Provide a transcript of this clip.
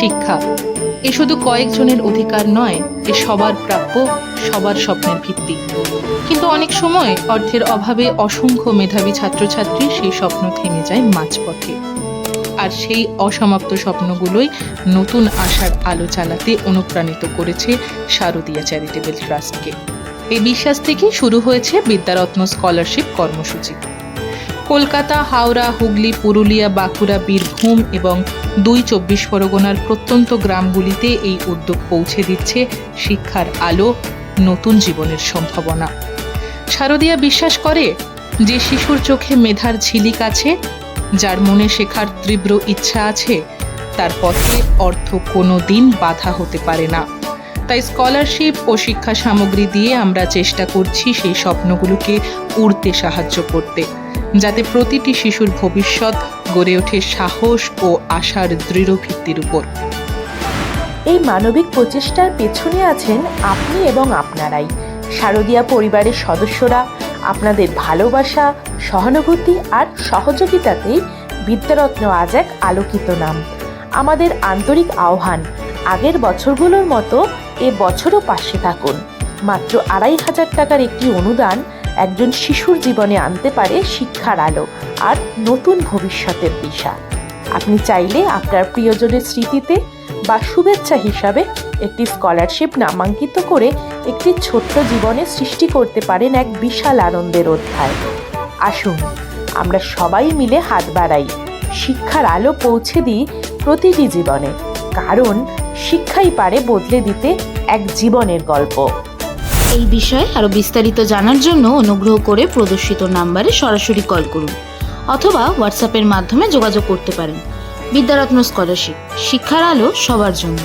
শিক্ষা এ শুধু কয়েকজনের অধিকার নয়, এ সবার প্রাপ্য, সবার স্বপ্নের ভিত্তি। কিন্তু অনেক সময় অর্থের অভাবে অসংখ্য মেধাবী ছাত্রছাত্রী সেই স্বপ্ন থেমে যায় মাঝপথে। আর সেই অসমাপ্ত স্বপ্নগুলোই নতুন আশার আলো চালাতে অনুপ্রাণিত করেছে শারদীয়া চ্যারিটেবল ট্রাস্টকে। এই বিশ্বাস থেকেই শুরু হয়েছে বিদ্যারত্ন স্কলারশিপ কর্মসূচি। কলকাতা, হাওড়া, হুগলি, পুরুলিয়া, বাঁকুড়া, বীরভূম এবং ২ চব্বিশ পরগনার প্রত্যন্ত গ্রামগুলিতে এই উদ্যোগ পৌঁছে দিচ্ছে শিক্ষার আলো, নতুন জীবনের সম্ভাবনা। শারদীয়া বিশ্বাস করে যে শিশুর চোখে মেধার ঝিলিক আছে, যার মনে শেখার তীব্র ইচ্ছা আছে, তার পথে অর্থ কোনো দিন বাধা হতে পারে না। তাই স্কলারশিপ ও শিক্ষা সামগ্রী দিয়ে আমরা চেষ্টা করছি সেই স্বপ্নগুলোকে উড়তে সাহায্য করতে, যাতে প্রতিটি শিশুর ভবিষ্যৎ গড়ে ওঠে সাহস ও আশার দৃঢ় ভিত্তির উপর। এই মানবিক প্রচেষ্টার পেছনে আছেন আপনি এবং আপনারাই, শারদীয়া পরিবারের সদস্যরা। আপনাদের ভালোবাসা, সহানুভূতি আর সহযোগিতাতেই বিদ্যারত্ন আজ এক আলোকিত নাম। আমাদের আন্তরিক আহ্বান, আগের বছরগুলোর মতো এ বছরও পাশে থাকুন। মাত্র ২৫০০ টাকার একটি অনুদান একজন শিশুর জীবনে আনতে পারে শিক্ষার আলো আর নতুন ভবিষ্যতের দিশা। আপনি চাইলে আপনার প্রিয়জনের স্মৃতিতে বা শুভেচ্ছা হিসাবে একটি স্কলারশিপ নামাঙ্কিত করে একটি ছোট্ট জীবনে সৃষ্টি করতে পারেন এক বিশাল আনন্দের অধ্যায়। আসুন আমরা সবাই মিলে হাত বাড়াই, শিক্ষার আলো পৌঁছে দিই প্রতিটি জীবনে, কারণ শিক্ষাই পারে বদলে দিতে এক জীবনের গল্প। এই বিষয়ে আরও বিস্তারিত জানার জন্য অনুগ্রহ করে প্রদর্শিত নাম্বারে সরাসরি কল করুন অথবা হোয়াটসঅ্যাপের মাধ্যমে যোগাযোগ করতে পারেন। বিদ্যারত্ন স্কলারশিপ, শিক্ষার আলো সবার জন্য।